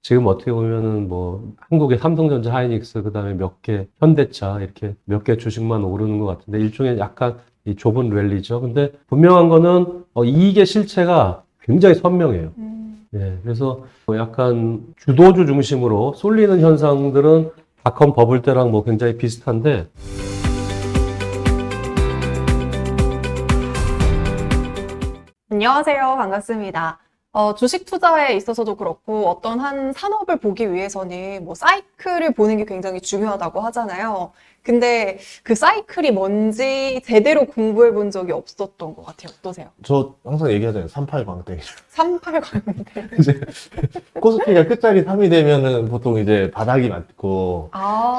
지금 어떻게 보면은 뭐 한국의 삼성전자, 하이닉스, 그다음에 몇 개 현대차 이렇게 몇 개 주식만 오르는 것 같은데 일종의 약간 이 좁은 랠리죠. 근데 분명한 거는 이익의 실체가 굉장히 선명해요. 예, 그래서 뭐 약간 주도주 중심으로 쏠리는 현상들은 닷컴 버블 때랑 뭐 굉장히 비슷한데 안녕하세요. 반갑습니다. 주식 투자에 있어서도 그렇고 어떤 한 산업을 보기 위해서는 뭐 사이클을 보는 게 굉장히 중요하다고 하잖아요. 근데 그 사이클이 뭔지 제대로 공부해 본 적이 없었던 것 같아요. 어떠세요? 저 항상 얘기하잖아요. 38광대. 38강인데. 이제 코스피가 끝자리 3이 되면은 보통 이제 바닥이 많고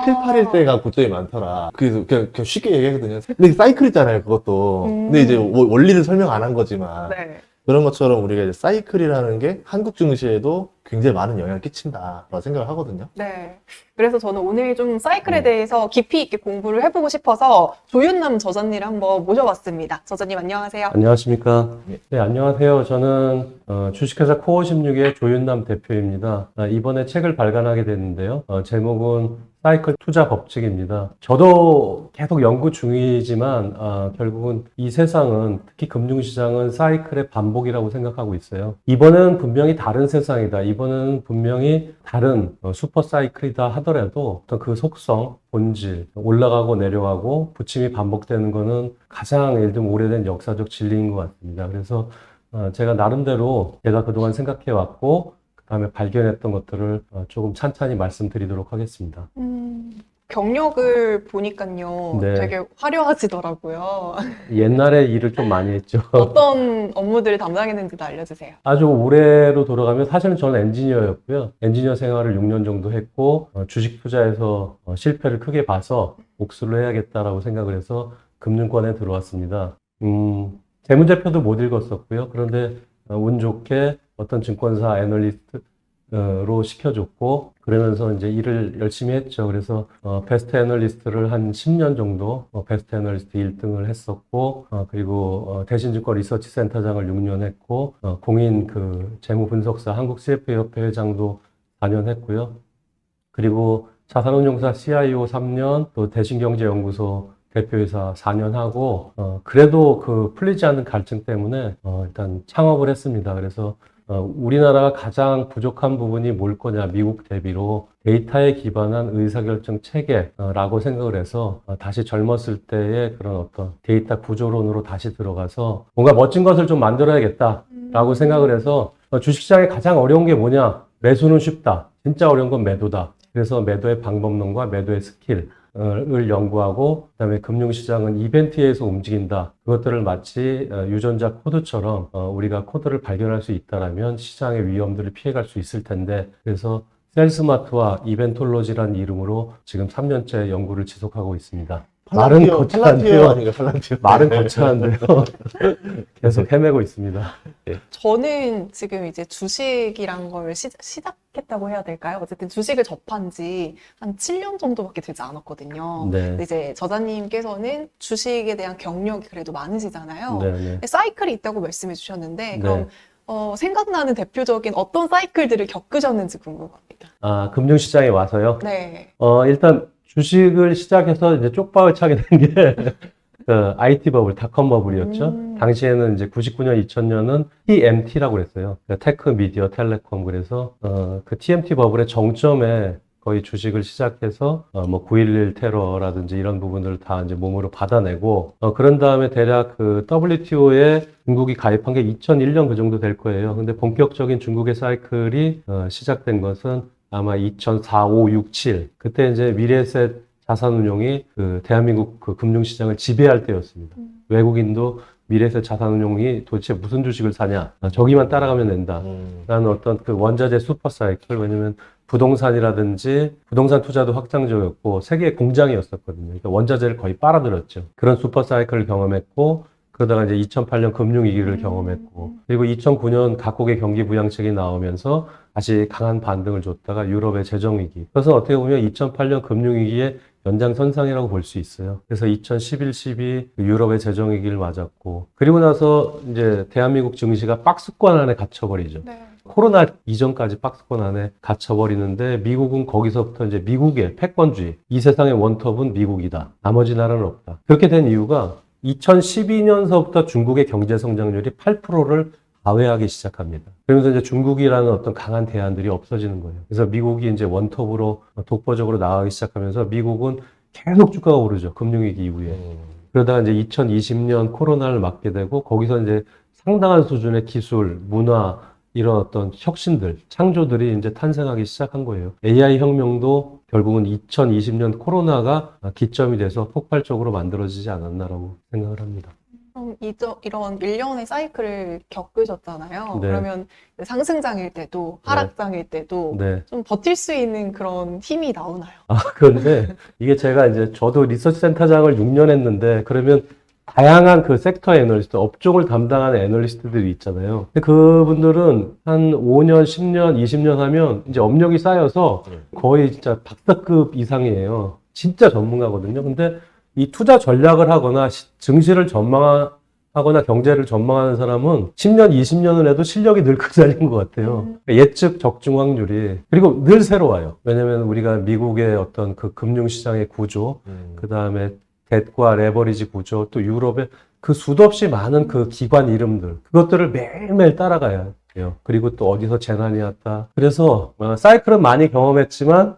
7, 8일 때가 고점이 많더라. 그래서 그냥 쉽게 얘기하거든요. 근데 사이클 있잖아요, 그것도. 근데 이제 원리를 설명 안 한 거지만 네. 그런 것처럼 우리가 이제 사이클이라는 게 한국 증시에도 굉장히 많은 영향을 끼친다라고 생각을 하거든요. 네. 그래서 저는 오늘 좀 사이클에 대해서 깊이 있게 공부를 해보고 싶어서 조윤남 저자님을 한번 모셔봤습니다. 저자님 안녕하세요. 안녕하십니까? 네. 네, 안녕하세요. 저는 주식회사 코어16의 조윤남 대표입니다. 이번에 책을 발간하게 됐는데요. 제목은 사이클 투자 법칙입니다. 저도 계속 연구 중이지만 결국은 이 세상은 특히 금융시장은 사이클의 반복이라고 생각하고 있어요. 이번은 분명히 다른 세상이다. 이번은 분명히 다른 슈퍼 사이클이다 하더라도 어떤 그 속성, 본질, 올라가고 내려가고 부침이 반복되는 거는 가장 예를 들면 오래된 역사적 진리인 것 같습니다. 그래서 제가 나름대로 제가 그동안 생각해왔고 그다음에 발견했던 것들을 조금 찬찬히 말씀드리도록 하겠습니다. 경력을 보니까요. 네. 되게 화려하시더라고요. 옛날에 일을 좀 많이 했죠. 어떤 업무들을 담당했는지도 알려주세요. 아주 올해로 돌아가면 사실은 저는 엔지니어였고요. 엔지니어 생활을 6년 정도 했고 주식 투자에서 실패를 크게 봐서 복수를 해야겠다라고 생각을 해서 금융권에 들어왔습니다. 재무제표도 못 읽었었고요. 그런데 운 좋게 어떤 증권사 애널리스트로 시켜줬고 그러면서 이제 일을 열심히 했죠. 그래서 베스트 애널리스트를 한 10년 정도 베스트 애널리스트 1등을 했었고 그리고 대신증권 리서치 센터장을 6년 했고 공인 그 재무분석사 한국 CFA 회장도 4년 했고요. 그리고 자산운용사 CIO 3년 또 대신경제연구소 대표이사 4년 하고 그래도 그 풀리지 않는 갈증 때문에 일단 창업을 했습니다. 그래서 우리나라가 가장 부족한 부분이 뭘 거냐 미국 대비로 데이터에 기반한 의사결정 체계라고 생각을 해서 다시 젊었을 때의 그런 어떤 데이터 구조론으로 다시 들어가서 뭔가 멋진 것을 좀 만들어야겠다라고 생각을 해서 주식시장에 가장 어려운 게 뭐냐 매수는 쉽다 진짜 어려운 건 매도다. 그래서 매도의 방법론과 매도의 스킬을 연구하고 그다음에 금융시장은 이벤트에서 움직인다. 그것들을 마치 유전자 코드처럼 우리가 코드를 발견할 수 있다라면 시장의 위험들을 피해갈 수 있을 텐데 그래서 셀스마트와 이벤톨로지라는 이름으로 지금 3년째 연구를 지속하고 있습니다. 말은 거창한데요. 말은 거창한데요. 계속 헤매고 있습니다. 저는 지금 이제 주식이란 걸 시작했다고 해야 될까요? 어쨌든 주식을 접한 지 한 7년 정도밖에 되지 않았거든요. 네. 근데 이제 저자님께서는 주식에 대한 경력이 그래도 많으시잖아요. 네. 사이클이 있다고 말씀해 주셨는데 네. 그럼 생각나는 대표적인 어떤 사이클들을 겪으셨는지 궁금합니다. 금융시장에 와서요. 네. 일단 주식을 시작해서 이제 쪽박을 차게 된 게 그 IT 버블, 닷컴 버블이었죠. 당시에는 이제 99년, 2000년은 TMT라고 그랬어요. 테크, 미디어, 텔레콤. 그래서 그 TMT 버블의 정점에 거의 주식을 시작해서 뭐 9.11 테러라든지 이런 부분들을 다 이제 몸으로 받아내고 그런 다음에 대략 그 WTO에 중국이 가입한 게 2001년 그 정도 될 거예요. 근데 본격적인 중국의 사이클이 시작된 것은 아마 2004, 5, 6, 7 그때 이제 미래에셋 자산운용이 그 대한민국 그 금융시장을 지배할 때였습니다. 외국인도 미래에셋 자산운용이 도대체 무슨 주식을 사냐 저기만 따라가면 된다 라는 어떤 그 원자재 슈퍼사이클 왜냐면 부동산이라든지 부동산 투자도 확장적이었고 세계의 공장이었었거든요. 그러니까 원자재를 거의 빨아들였죠. 그런 슈퍼사이클을 경험했고 그러다가 이제 2008년 금융위기를 경험했고 그리고 2009년 각국의 경기 부양책이 나오면서 다시 강한 반등을 줬다가 유럽의 재정위기. 그래서 어떻게 보면 2008년 금융위기의 연장선상이라고 볼 수 있어요. 그래서 2011, 12 유럽의 재정위기를 맞았고 그리고 나서 이제 대한민국 증시가 박스권 안에 갇혀버리죠. 네. 코로나 이전까지 박스권 안에 갇혀버리는데 미국은 거기서부터 이제 미국의 패권주의, 이 세상의 원톱은 미국이다. 나머지 나라는 없다. 그렇게 된 이유가 2012년서부터 중국의 경제 성장률이 8%를 과회하기 시작합니다. 그러면서 이제 중국이라는 어떤 강한 대안들이 없어지는 거예요. 그래서 미국이 이제 원톱으로 독보적으로 나가기 시작하면서 미국은 계속 주가가 오르죠. 금융위기 이후에. 그러다가 이제 2020년 코로나를 맞게 되고 거기서 이제 상당한 수준의 기술, 문화, 이런 어떤 혁신들, 창조들이 이제 탄생하기 시작한 거예요. AI 혁명도 결국은 2020년 코로나가 기점이 돼서 폭발적으로 만들어지지 않았나라고 생각을 합니다. 그럼 이런 1년의 사이클을 겪으셨잖아요. 네. 그러면 상승장일 때도 하락장일 때도 네. 좀 버틸 수 있는 그런 힘이 나오나요? 그런데 이게 제가 이제 저도 리서치 센터장을 6년 했는데 그러면 다양한 그 섹터 애널리스트, 업종을 담당하는 애널리스트들이 있잖아요. 근데 그분들은 한 5년, 10년, 20년 하면 이제 업력이 쌓여서 거의 진짜 박사급 이상이에요. 진짜 전문가거든요. 근데 이 투자 전략을 하거나 증시를 전망하거나 경제를 전망하는 사람은 10년, 20년을 해도 실력이 늘 그 자리인 것 같아요. 예측 적중 확률이. 그리고 늘 새로워요. 왜냐면 우리가 미국의 어떤 그 금융시장의 구조, 그 다음에 뎃과 레버리지 구조, 또 유럽의 그 수도 없이 많은 그 기관 이름들, 그것들을 매일매일 따라가야 돼요. 그리고 또 어디서 재난이 왔다. 그래서 사이클은 많이 경험했지만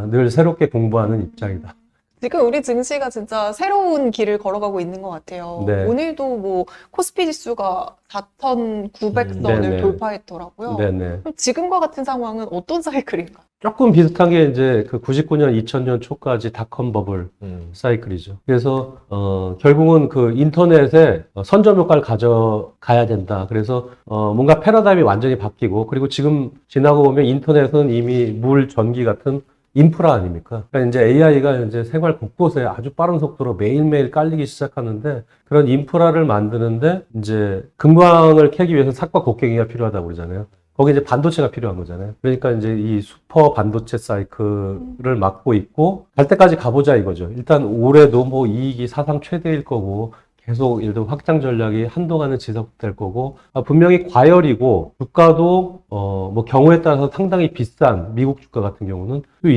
늘 새롭게 공부하는 입장이다. 지금 우리 증시가 진짜 새로운 길을 걸어가고 있는 것 같아요. 네. 오늘도 뭐 코스피 지수가 4,900선을 네네. 돌파했더라고요. 네네. 그럼 지금과 같은 상황은 어떤 사이클인가요? 조금 비슷한 게 이제 그 99년, 2000년 초까지 닷컴 버블 사이클이죠. 그래서 결국은 그 인터넷에 선점 효과를 가져가야 된다. 그래서 뭔가 패러다임이 완전히 바뀌고, 그리고 지금 지나고 보면 인터넷은 이미 물, 전기 같은 인프라 아닙니까? 그러니까 이제 AI가 이제 생활 곳곳에 아주 빠른 속도로 매일매일 깔리기 시작하는데, 그런 인프라를 만드는데 이제 금광을 캐기 위해서 삭과 곡괭이가 필요하다고 그러잖아요. 거기 이제 반도체가 필요한 거잖아요. 그러니까 이제 이 슈퍼 반도체 사이클을 막고 있고, 갈 때까지 가보자 이거죠. 일단 올해도 뭐 이익이 사상 최대일 거고, 계속 예를 들어 확장 전략이 한동안은 지속될 거고, 분명히 과열이고, 주가도 뭐 경우에 따라서 상당히 비싼 미국 주가 같은 경우는 또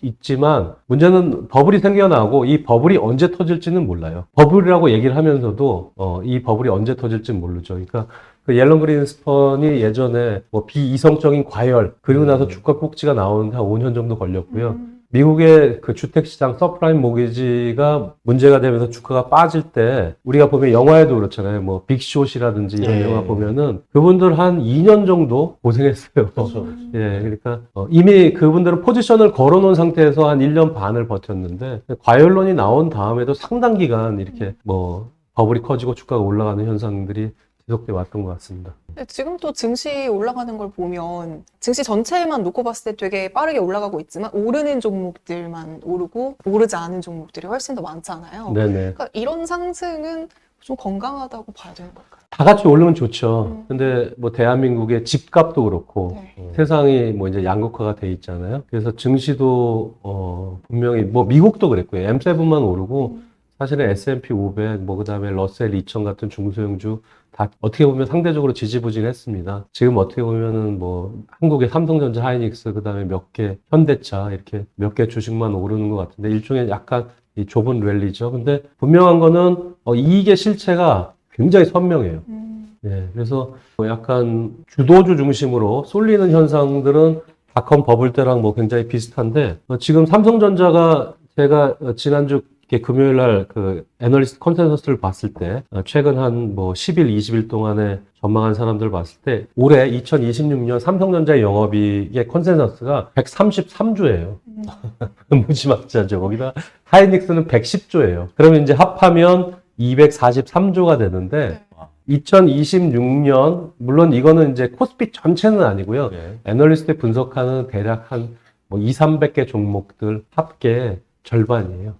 있지만, 문제는 버블이 생겨나고 이 버블이 언제 터질지는 몰라요. 버블이라고 얘기를 하면서도 이 버블이 언제 터질지는 모르죠. 그러니까 그 옐런 그린스펀이 예전에 뭐 비이성적인 과열, 그리고 나서 주가 꼭지가 나오는데 한 5년 정도 걸렸고요. 미국의 그 주택시장 서프라임 모기지가 문제가 되면서 주가가 빠질 때, 우리가 보면 영화에도 그렇잖아요. 뭐 빅숏이라든지 이런 영화 보면은 그분들 한 2년 정도 고생했어요. 그렇죠. 예, 그러니까 이미 그분들은 포지션을 걸어놓은 상태에서 한 1년 반을 버텼는데, 과열론이 나온 다음에도 상당 기간 이렇게 뭐 버블이 커지고 주가가 올라가는 현상들이 지속돼 왔던 것 같습니다. 지금 또 증시 올라가는 걸 보면 증시 전체만 놓고 봤을 때 되게 빠르게 올라가고 있지만 오르는 종목들만 오르고 오르지 않은 종목들이 훨씬 더 많잖아요. 네네. 그러니까 이런 상승은 좀 건강하다고 봐야 되는 걸까요? 다 같이 오르면 좋죠. 근데 뭐 대한민국의 집값도 그렇고 네. 세상이 뭐 이제 양극화가 돼 있잖아요. 그래서 증시도 분명히 뭐 미국도 그랬고요. M7만 오르고 사실은 S&P 500, 뭐 그다음에 러셀 2000 같은 중소형주 다 어떻게 보면 상대적으로 지지부진했습니다. 지금 어떻게 보면은 뭐 한국의 삼성전자, 하이닉스, 그다음에 몇 개 현대차 이렇게 몇 개 주식만 오르는 것 같은데 일종의 약간 이 좁은 랠리죠. 근데 분명한 거는 이익의 실체가 굉장히 선명해요. 예, 그래서 뭐 약간 주도주 중심으로 쏠리는 현상들은 닷컴 버블 때랑 뭐 굉장히 비슷한데 지금 삼성전자가 제가 지난주 금요일 날 그 애널리스트 컨센서스를 봤을 때 최근 한 뭐 10일, 20일 동안에 전망한 사람들 봤을 때 올해 2026년 삼성전자의 영업이익의 컨센서스가 133조예요. 무지막지하죠. 거기다 하이닉스는 110조예요. 그러면 이제 합하면 243조가 되는데 2026년 물론 이거는 이제 코스피 전체는 아니고요. 애널리스트 분석하는 대략 한 뭐 200~300개 종목들 합계 절반이에요.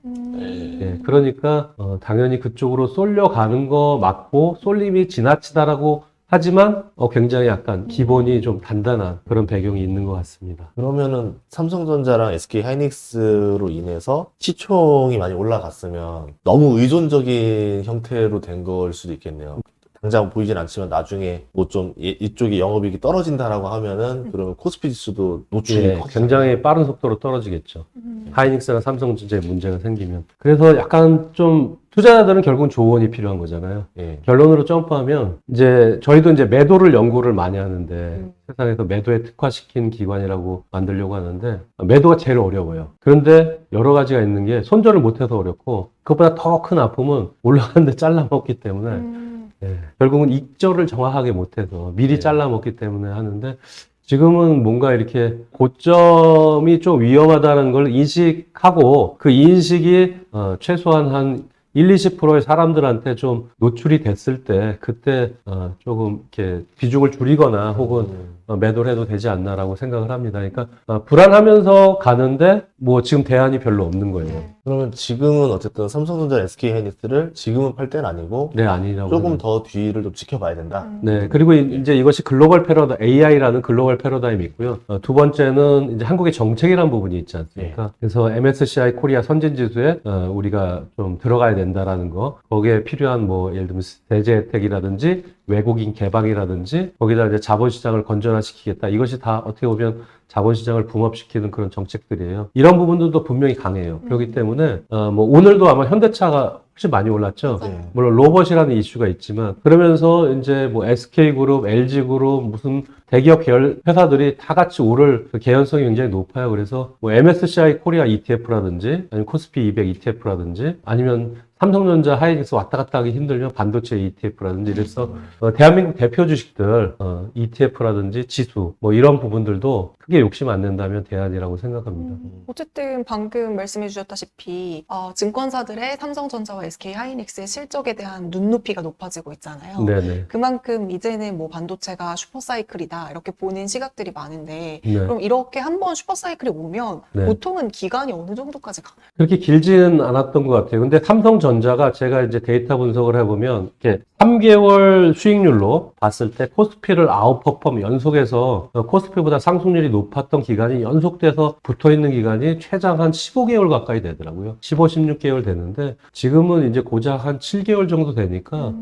예, 그러니까 당연히 그쪽으로 쏠려가는 거 맞고 쏠림이 지나치다라고 하지만 굉장히 약간 기본이 좀 단단한 그런 배경이 있는 것 같습니다. 그러면은 삼성전자랑 SK 하이닉스로 인해서 시총이 많이 올라갔으면 너무 의존적인 형태로 된 걸 수도 있겠네요. 당장 보이진 않지만 나중에 뭐 좀 이쪽이 영업이익이 떨어진다라고 하면은 그러면 코스피 지수도 노출이 예, 굉장히 빠른 속도로 떨어지겠죠. 하이닉스나 삼성전자에 문제가 생기면. 그래서 약간 좀 투자자들은 결국은 조언이 필요한 거잖아요. 예. 결론으로 점프하면 이제 저희도 이제 매도를 연구를 많이 하는데 세상에서 매도에 특화시킨 기관이라고 만들려고 하는데 매도가 제일 어려워요. 그런데 여러 가지가 있는 게 손절을 못해서 어렵고 그것보다 더 큰 아픔은 올라가는데 잘라먹기 때문에 예, 결국은 익절을 정확하게 못해서 미리 네. 잘라먹기 때문에 하는데 지금은 뭔가 이렇게 고점이 좀 위험하다는 걸 인식하고 그 인식이 최소한 한 20%의 사람들한테 좀 노출이 됐을 때 그때 조금 이렇게 비중을 줄이거나 혹은 매도를 해도 되지 않나라고 생각을 합니다. 그러니까 불안하면서 가는데 뭐 지금 대안이 별로 없는 거예요. 그러면 지금은 어쨌든 삼성전자, SK하이닉스를 지금은 팔 때는 아니고 네, 아니라고. 조금 더 뒤를 좀 지켜봐야 된다. 네, 그리고 이제 이것이 글로벌 AI라는 글로벌 패러다임이 있고요. 두 번째는 이제 한국의 정책이라는 부분이 있지 않습니까? 그래서 MSCI 코리아 선진지수에 우리가 좀 들어가야 된다라는 거, 거기에 필요한 뭐 예를 들면 세제 혜택이라든지 외국인 개방이라든지 거기다 이제 자본시장을 건전화시키겠다. 이것이 다 어떻게 보면 자본시장을 붕업시키는 그런 정책들이에요. 이런 부분들도 분명히 강해요. 그렇기 때문에 뭐 오늘도 아마 현대차가 훨씬 많이 올랐죠. 네. 물론 로봇이라는 이슈가 있지만 그러면서 이제 뭐 SK그룹, LG그룹 무슨 대기업 계열 회사들이 다 같이 오를 그 개연성이 굉장히 높아요. 그래서 뭐 MSCI 코리아 ETF라든지 아니면 코스피 200 ETF라든지 아니면 삼성전자, 하이닉스 왔다 갔다 하기 힘들면 반도체 ETF라든지 이래서 대한민국 대표 주식들 ETF라든지 지수 뭐 이런 부분들도 크게 욕심 안 낸다면 대안이라고 생각합니다. 어쨌든 방금 말씀해 주셨다시피 증권사들의 삼성전자와 SK하이닉스의 실적에 대한 눈높이가 높아지고 있잖아요. 네네. 그만큼 이제는 뭐 반도체가 슈퍼사이클이다 이렇게 보는 시각들이 많은데 네. 그럼 이렇게 한번 슈퍼사이클이 오면 네. 보통은 기간이 어느 정도까지 가나요? 그렇게 길지는 않았던 것 같아요. 근데 삼성전자가 제가 이제 데이터 분석을 해보면 이렇게 3개월 수익률로 봤을 때 코스피를 아웃퍼폼 연속해서 코스피보다 상승률이 높았던 기간이 연속돼서 붙어있는 기간이 최장 한 15개월 가까이 되더라고요. 15, 16개월 되는데 지금은 이제 고작 한 7개월 정도 되니까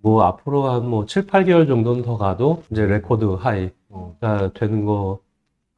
뭐 앞으로 한 뭐 7, 8개월 정도는 더 가도 이제 레코드 하이가 되는 거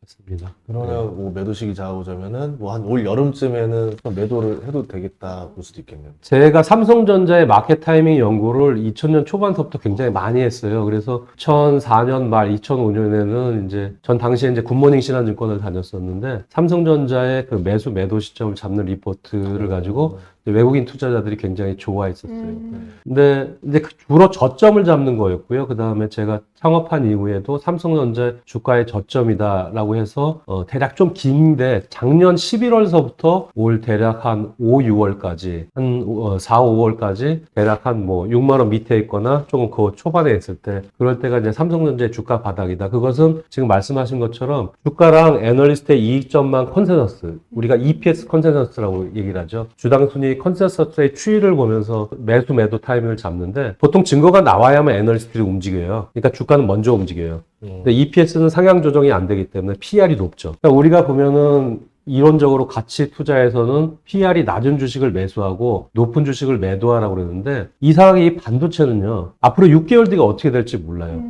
같습니다. 그러면 뭐 매도 시기 잡아보자면은 뭐 한 올 여름쯤에는 매도를 해도 되겠다 볼 수도 있겠네요. 제가 삼성전자의 마켓 타이밍 연구를 2000년 초반서부터 굉장히 많이 했어요. 그래서 2004년 말 2005년에는 이제 전 당시에 이제 굿모닝 신한증권을 다녔었는데 삼성전자의 그 매도 시점을 잡는 리포트를 가지고 외국인 투자자들이 굉장히 좋아했었어요. 근데 이제 주로 저점을 잡는 거였고요. 그 다음에 제가 창업한 이후에도 삼성전자 주가의 저점이다라고 해서 대략 좀 긴데 작년 11월서부터 올 대략 한 5, 6월까지 한 4, 5월까지 대략 한 뭐 6만 원 밑에 있거나 조금 그 초반에 있을 때 그럴 때가 이제 삼성전자의 주가 바닥이다. 그것은 지금 말씀하신 것처럼 주가랑 애널리스트의 이익 전망 컨센서스, 우리가 EPS 컨센서스라고 얘기를 하죠. 주당 순위 컨센서스의 추이를 보면서 매도 타이밍을 잡는데 보통 증거가 나와야만 애널리스트들이 움직여요. 그러니까 주가는 먼저 움직여요. 근데 EPS는 상향 조정이 안 되기 때문에 PR이 높죠. 그러니까 우리가 보면은 이론적으로 가치 투자에서는 PR이 낮은 주식을 매수하고 높은 주식을 매도하라고 그러는데 이상하게 이 반도체는요. 앞으로 6개월 뒤가 어떻게 될지 몰라요.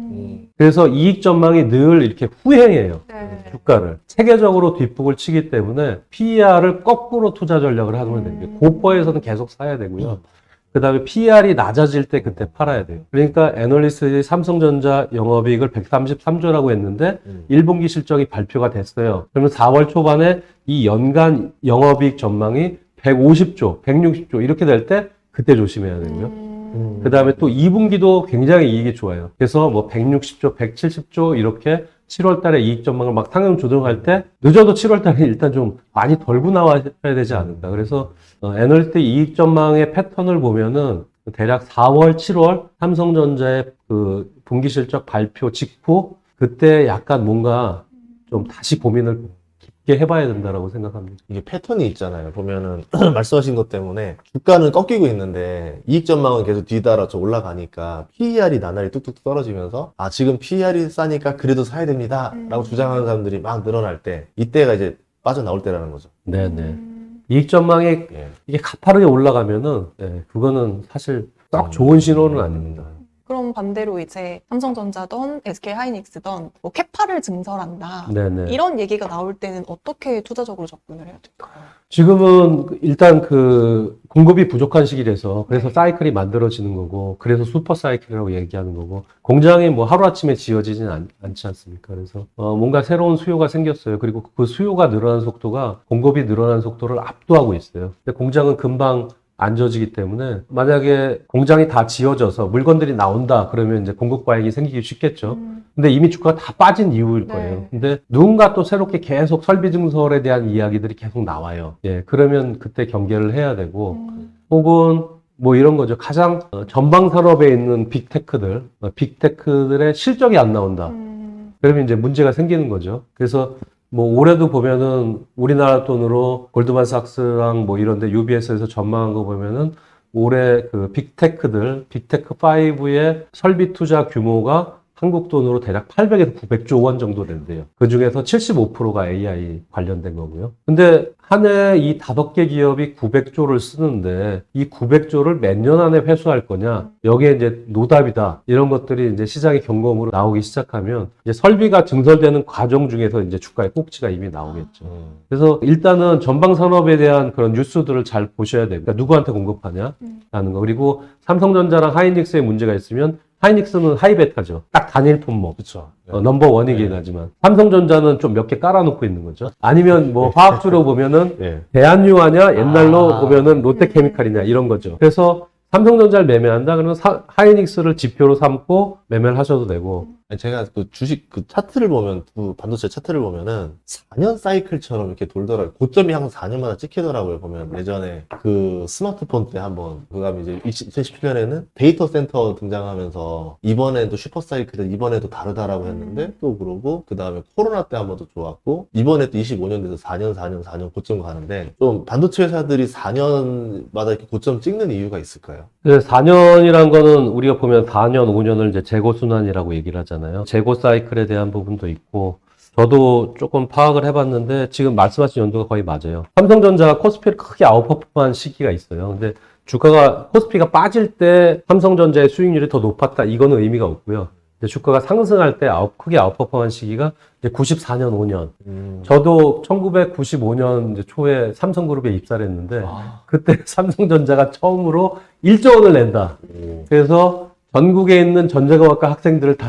그래서 이익 전망이 늘 이렇게 후행해요. 네. 주가를. 체계적으로 뒷북을 치기 때문에 PER을 거꾸로 투자 전략을 하면 됩니다. 고퍼에서는 계속 사야 되고요. 그 다음에 PER이 낮아질 때 그때 팔아야 돼요. 그러니까 애널리스트들이 삼성전자 영업이익을 133조라고 했는데 1분기 실적이 발표가 됐어요. 그러면 4월 초반에 이 연간 영업이익 전망이 150조, 160조 이렇게 될 때 그때 조심해야 되고요. 그 다음에 또 2분기도 굉장히 이익이 좋아요. 그래서 뭐 160조, 170조 이렇게 7월 달에 이익 전망을 막 상향 조정할 때 늦어도 7월 달에 일단 좀 많이 덜고 나와야 되지 않을까. 그래서 애널리스트 이익 전망의 패턴을 보면은 대략 4월, 7월 삼성전자의 그 분기 실적 발표 직후 그때 약간 뭔가 좀 다시 고민을 깊게 해봐야 된다라고 생각합니다. 이게 패턴이 있잖아요. 보면은 말씀하신 것 때문에 주가는 꺾이고 있는데 이익 전망은 계속 뒤따라서 올라가니까 PER이 나날이 뚝뚝 떨어지면서 아 지금 PER이 싸니까 그래도 사야 됩니다 라고 주장하는 사람들이 막 늘어날 때 이때가 이제 빠져나올 때라는 거죠. 네네. 이익 전망이 예. 이게 가파르게 올라가면은 그거는 사실 딱 좋은 신호는 아닙니다. 그럼 반대로 이제 삼성전자든 SK하이닉스든 뭐 캐파를 증설한다. 네네. 이런 얘기가 나올 때는 어떻게 투자적으로 접근을 해야 될까요? 지금은 일단 그 공급이 부족한 시기라서 그래서 네. 사이클이 만들어지는 거고 그래서 슈퍼 사이클이라고 얘기하는 거고 공장이 뭐 하루아침에 지어지진 않지 않습니까? 그래서 뭔가 새로운 수요가 생겼어요. 그리고 그 수요가 늘어나는 속도가 공급이 늘어나는 속도를 압도하고 있어요. 근데 공장은 금방 안 져지기 때문에 만약에 공장이 다 지어져서 물건들이 나온다 그러면 이제 공급 과잉이 생기기 쉽겠죠. 근데 이미 주가가 다 빠진 이유일 거예요. 네. 근데 누군가 또 새롭게 계속 설비 증설에 대한 이야기들이 계속 나와요. 예, 그러면 그때 경계를 해야 되고 혹은 뭐 이런 거죠. 가장 전방 산업에 있는 빅테크들의 실적이 안 나온다. 그러면 이제 문제가 생기는 거죠. 그래서 뭐 올해도 보면은 우리나라 돈으로 골드만삭스랑 뭐 이런데 UBS에서 전망한 거 보면은 올해 그 빅테크 5의 설비 투자 규모가 한국 돈으로 대략 800에서 900조 원 정도 된대요. 그 중에서 75%가 AI 관련된 거고요. 근데 한 해 이 5개 기업이 900조를 쓰는데 이 900조를 몇 년 안에 회수할 거냐? 여기에 이제 노답이다. 이런 것들이 이제 시장의 경고음으로 나오기 시작하면 이제 설비가 증설되는 과정 중에서 이제 주가의 꼭지가 이미 나오겠죠. 그래서 일단은 전방 산업에 대한 그런 뉴스들을 잘 보셔야 됩니다. 그러니까 누구한테 공급하냐라는 거. 그리고 삼성전자랑 하이닉스의 문제가 있으면 하이닉스는 하이베타죠. 딱 단일 품목. 그쵸. 넘버 원이긴 하지만. 삼성전자는 좀 몇 개 깔아놓고 있는 거죠. 아니면 뭐 화학주로 보면은 예. 대한유화냐, 옛날로 보면은 롯데케미칼이냐, 이런 거죠. 그래서 삼성전자를 매매한다? 그러면 하이닉스를 지표로 삼고 매매를 하셔도 되고. 아니, 제가 그 주식 그 차트를 보면, 그 반도체 차트를 보면은 4년 사이클처럼 이렇게 돌더라고요. 고점이 항상 4년마다 찍히더라고요. 보면 예전에 그 스마트폰 때 한번, 그 다음에 이제 2017년에는 데이터 센터 등장하면서 이번에도 슈퍼 사이클은 이번에도 다르다라고 했는데 또 그러고, 그 다음에 코로나 때 한 번 더 좋았고, 이번에 또 25년 돼서 4년 고점 가는데, 좀 반도체 회사들이 4년마다 이렇게 고점 찍는 이유가 있을까요? 4년이란 거는 우리가 보면 4년, 5년을 이제 재고순환이라고 얘기를 하잖아요. 재고 사이클에 대한 부분도 있고, 저도 조금 파악을 해봤는데, 지금 말씀하신 연도가 거의 맞아요. 삼성전자가 코스피를 크게 아웃퍼폼한 시기가 있어요. 근데 주가가, 코스피가 빠질 때 삼성전자의 수익률이 더 높았다. 이거는 의미가 없고요. 근데 주가가 상승할 때 크게 아웃퍼폼한 시기가 이제 94년, 5년. 저도 1995년 이제 초에 삼성그룹에 입사를 했는데, 그때 삼성전자가 처음으로 1조 원을 낸다. 그래서 전국에 있는 전자공학과 학생들을 다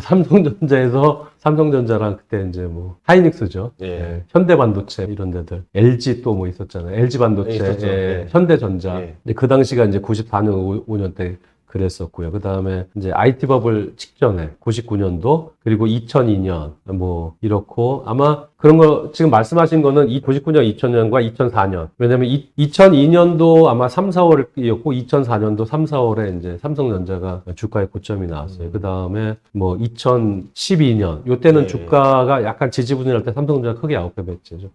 삼성전자랑 그때 이제 뭐 하이닉스죠. 예. 예, 현대반도체 이런 데들. LG 또 뭐 있었잖아요. LG반도체, 예, 있었죠. 예, 예. 현대전자. 예. 근데 그 당시가 이제 94년, 5년 때 그랬었고요. 그 다음에 이제 IT 버블 직전에 99년도 그리고 2002년 뭐 이렇고 아마 그런 거 지금 말씀하신 거는 99년, 2000년과 2004년. 왜냐면 2002년도 아마 3, 4월이었고 2004년도 3, 4월에 이제 삼성전자가 주가의 고점이 나왔어요. 그 다음에 뭐 2012년 요때는 예. 주가가 약간 지지부진할 때 삼성전자가 크게 아웃perform했죠.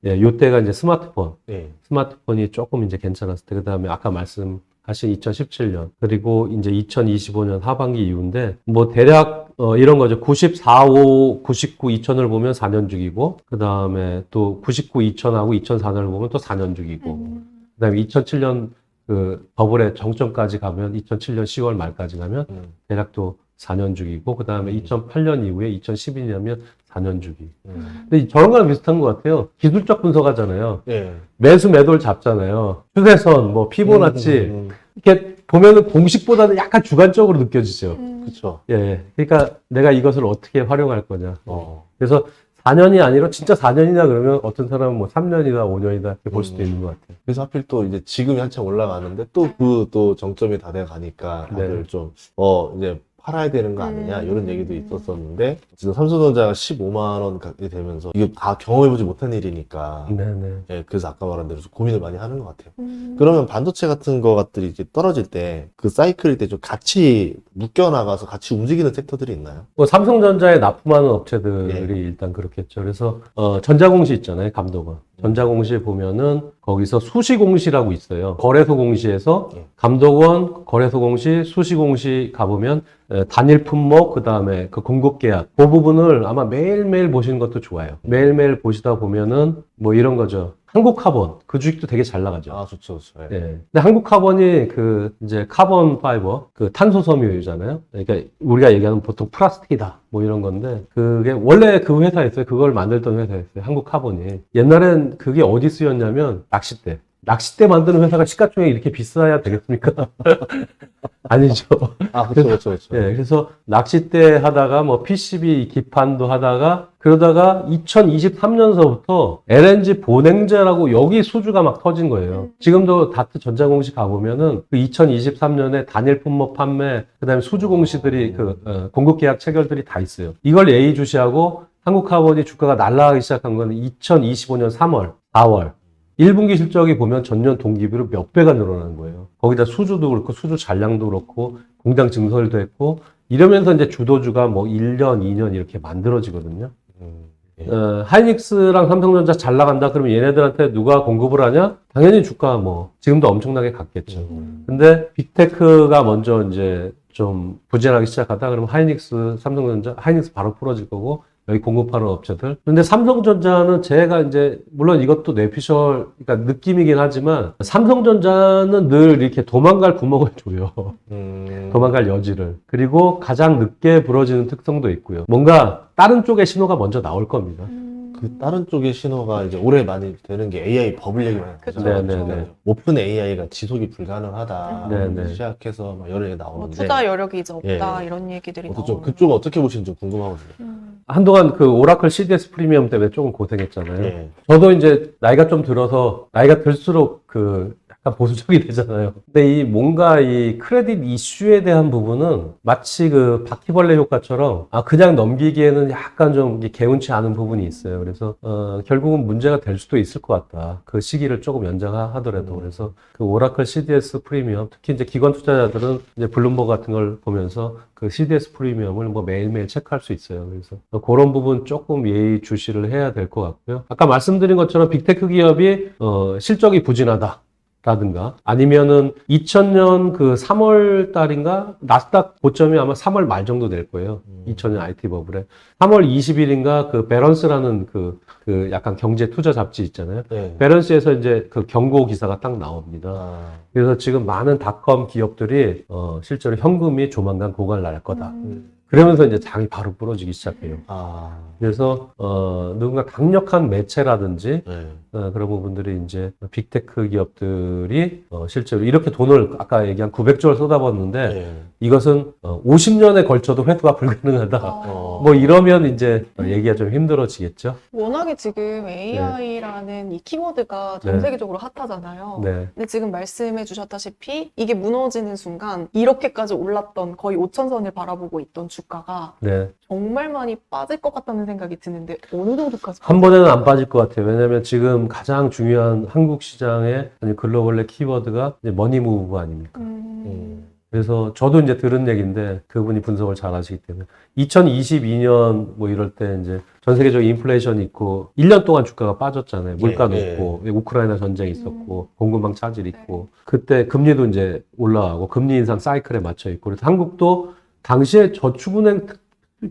예, 요때가 이제 스마트폰이 조금 이제 괜찮았을 때, 그 다음에 아까 말씀하신 2017년, 그리고 이제 2025년 하반기 이후인데, 뭐 대략, 이런 거죠. 94, 5, 99, 2000을 보면 4년 주기고, 그 다음에 또 99, 2000하고 2004년을 보면 또 4년 주기고, 그 다음에 2007년 그 버블의 정점까지 가면, 2007년 10월 말까지 가면 대략 또 4년 주기고, 그 다음에 2008년 이후에 2012년이면 4년 주기. 근데 저런 거랑 비슷한 것 같아요. 기술적 분석하잖아요. 예. 매수 매도를 잡잖아요. 추세선, 뭐 피보나치 이렇게 보면은 공식보다는 약간 주관적으로 느껴지죠. 그쵸. 예, 그러니까 내가 이것을 어떻게 활용할 거냐. 그래서 4년이 아니라 진짜 4년이나 그러면 어떤 사람은 뭐 3년이다, 5년이다 이렇게 볼 수도 있는 것 같아요. 그래서 하필 또 이제 지금이 한참 올라가는데 또 그 또 정점이 다 돼 가니까 다들 네. 좀, 이제 팔아야 되는 거 아니냐 이런 얘기도 있었었는데 지금 삼성전자가 15만 원이 되면서 이게 다 경험해보지 못한 일이니까 네네. 예, 그래서 아까 말한 대로 좀 고민을 많이 하는 것 같아요. 그러면 반도체 같은 것들이 이제 떨어질 때 그 사이클일 때 좀 같이 묶여나가서 같이 움직이는 섹터들이 있나요? 뭐 삼성전자에 납품하는 업체들이 일단 그렇겠죠. 그래서 전자공시 있잖아요, 감독원. 전자공시에 보면은 거기서 수시공시라고 있어요. 거래소 공시에서 감독원, 거래소 공시, 수시공시 가보면 단일 품목, 그 다음에 그 공급 계약, 그 부분을 아마 매일매일 보시는 것도 좋아요. 매일매일 보시다 보면은 뭐 이런 거죠. 한국카본 그 주식도 되게 잘 나가죠. 아, 좋죠, 좋죠. 예. 예. 근데 한국카본이 그 이제 카본 파이버, 그 탄소 섬유유잖아요. 그러니까 우리가 얘기하는 보통 플라스틱이다 뭐 이런 건데 그게 원래 그 회사였어요. 그걸 만들던 회사였어요. 한국카본이. 옛날엔 그게 어디 쓰였냐면 낚싯대. 낚싯대 만드는 회사가 시가총액이 이렇게 비싸야 되겠습니까? 아니죠. 아, 그렇죠, 그렇죠. 예, 그래서 낚싯대 하다가 뭐 PCB 기판도 하다가 그러다가 2023년서부터 LNG 보냉제라고 여기 수주가 막 터진 거예요. 지금도 다트 전자공시 가보면은 그 2023년에 단일 품목 판매, 그 다음에 수주 공시들이 공급 계약 체결들이 다 있어요. 이걸 예의주시하고 한국카본이 주가가 날아가기 시작한 건 2025년 3월, 4월. 1분기 실적이 보면 전년 동기비로 몇 배가 늘어나는 거예요. 거기다 수주도 그렇고 수주 잔량도 그렇고 공장 증설도 했고 이러면서 이제 주도주가 뭐 1년, 2년 이렇게 만들어지거든요. 예. 하이닉스랑 삼성전자 잘 나간다 그러면 얘네들한테 누가 공급을 하냐? 당연히 주가 뭐 지금도 엄청나게 갔겠죠. 근데 빅테크가 먼저 이제 좀 부진하기 시작하다 그러면 하이닉스, 삼성전자, 하이닉스 바로 풀어질 거고 여기 공급하는 업체들. 근데 삼성전자는 제가 이제, 물론 이것도 뇌피셜, 그러니까 느낌이긴 하지만, 삼성전자는 늘 이렇게 도망갈 구멍을 줘요. 도망갈 여지를. 그리고 가장 늦게 부러지는 특성도 있고요. 뭔가 다른 쪽의 신호가 먼저 나올 겁니다. 그 다른 쪽의 신호가 이제 올해 많이 되는 게 AI 버블 얘기 많이 그쵸. 하잖아요. 네네네. 오픈 AI가 지속이 불가능하다. 네네. 시작해서 막 여러 개 뭐 나오는데. 투자 여력이 이제 없다 예. 이런 얘기들이 좀 나오는. 그쪽은 어떻게 보시는지 궁금하거든요. 한동안 그 오라클 CDS 프리미엄 때문에 조금 고생했잖아요. 예. 저도 이제 나이가 좀 들어서, 나이가 들수록 약간 보수적이 되잖아요. 근데 이 뭔가 이 크레딧 이슈에 대한 부분은 마치 그 바퀴벌레 효과처럼 그냥 넘기기에는 약간 좀 개운치 않은 부분이 있어요. 그래서 결국은 문제가 될 수도 있을 것 같다. 그 시기를 조금 연장하더라도. 그래서 그 오라클 CDS 프리미엄, 특히 이제 기관 투자자들은 이제 블룸버그 같은 걸 보면서 그 CDS 프리미엄을 뭐 매일매일 체크할 수 있어요. 그래서 그런 부분 조금 예의주시를 해야 될 것 같고요. 아까 말씀드린 것처럼 빅테크 기업이 실적이 부진하다. 라든가 아니면은 2000년 그 3월 달인가 나스닥 고점이 아마 3월 말 정도 될 거예요. 2000년 IT 버블에 3월 20일인가 그 배런스라는 그 약간 경제 투자 잡지 있잖아요. 네. 배런스에서 이제 그 경고 기사가 딱 나옵니다. 아, 그래서 지금 많은 닷컴 기업들이 실제로 현금이 조만간 고갈 날 거다. 그러면서 이제 장이 바로 부러지기 시작해요. 아, 그래서 누군가 강력한 매체라든지 네. 그런 부분들이 이제 빅테크 기업들이 실제로 이렇게 돈을 아까 얘기한 900조를 쏟아붓는데 네. 이것은 50년에 걸쳐도 회수가 불가능하다. 뭐 이러면 이제 얘기가 좀 힘들어지겠죠. 워낙에 지금 AI라는 이 키워드가 전 네. 세계적으로 핫하잖아요. 네. 근데 지금 말씀해 주셨다시피 이게 무너지는 순간 이렇게까지 올랐던 거의 5천선을 바라보고 있던 주가가 네. 정말 많이 빠질 것 같다는 생각이 드는데 어느 정도까지 한 번에는 안 빠질 것 같아요. 왜냐하면 지금 가장 중요한 한국 시장의 아니 글로벌의 키워드가 이제 머니무브 아닙니까? 그래서 저도 이제 들은 얘기인데 그분이 분석을 잘 하시기 때문에 2022년 뭐 이럴 때 이제 전 세계적인 인플레이션이 있고 1년 동안 주가가 빠졌잖아요. 물가 높고 우크라이나 전쟁이 있었고 공급망 차질이 있고 그때 금리도 이제 올라가고 금리 인상 사이클에 맞춰 있고 그래서 한국도 당시에 저축은행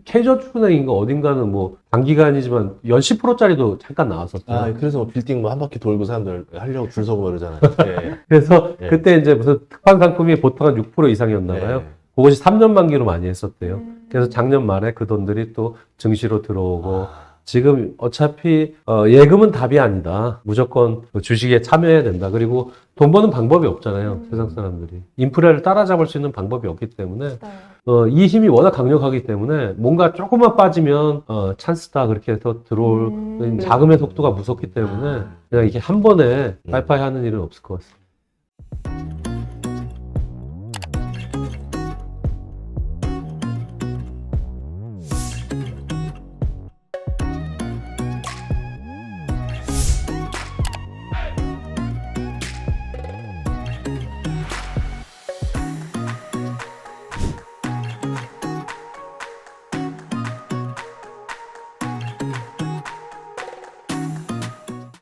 K저축은행인가 어딘가는 뭐 단기간이지만 연 10%짜리도 잠깐 나왔었죠. 아, 그래서 뭐 빌딩 뭐 한 바퀴 돌고 사람들 하려고 줄 서고 그러잖아요. 예. 그래서 예. 그때 이제 무슨 특판 상품이 보통 한 6% 이상이었나 봐요. 예. 그것이 3년 만기로 많이 했었대요. 그래서 작년 말에 그 돈들이 또 증시로 들어오고 지금 어차피 예금은 답이 아니다. 무조건 주식에 참여해야 된다. 그리고 돈 버는 방법이 없잖아요. 세상 사람들이. 인프레를 따라잡을 수 있는 방법이 없기 때문에 이 힘이 워낙 강력하기 때문에 뭔가 조금만 빠지면 찬스다 그렇게 해서 들어올 자금의 속도가 무섭기 때문에 그냥 이게 한 번에 빠이빠이 하는 일은 없을 것 같습니다.